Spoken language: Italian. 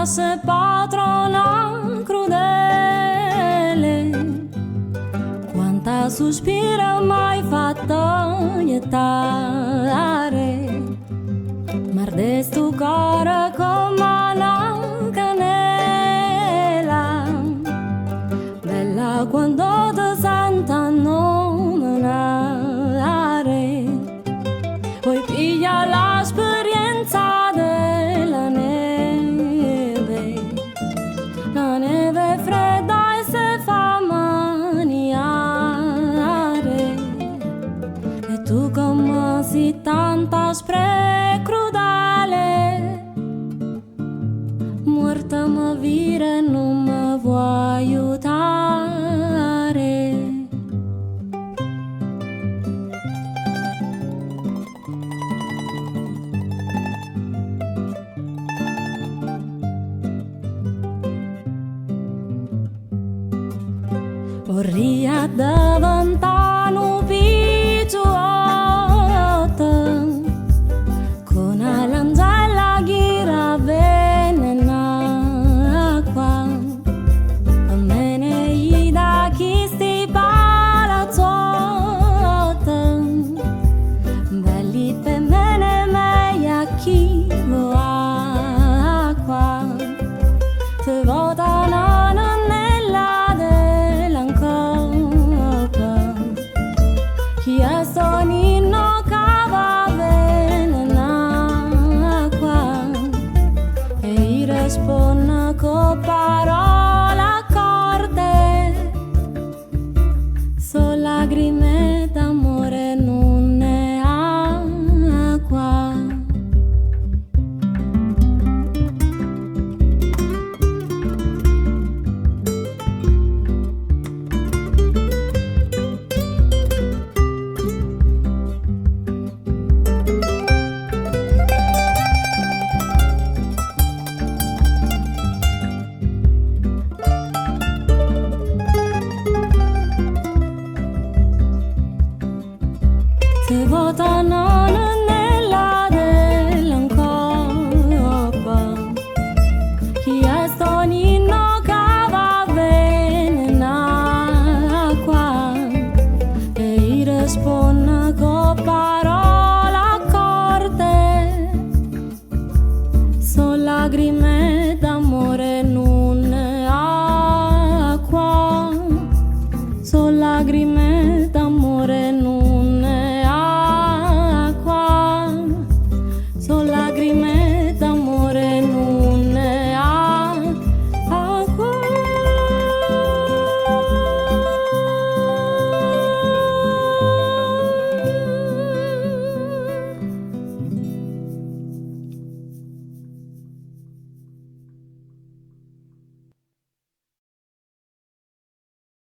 se patrona crudele, quanta sospira mai fatta ietare, mardes tu cara come una canela, bella quando ti senta nominare, poi piglia l'esperienza della neve, la neve fredda e se fa maniare, e tu come si tanta crudele, morta ma vire non mi vuoi aiutare. Vorria davantano picciotto, con l'angela gira venena qua, a me ne da chi sti palazzotta, belli per me ne meia chi va qua, te votano Sonino cava venena qua e risponde con parole.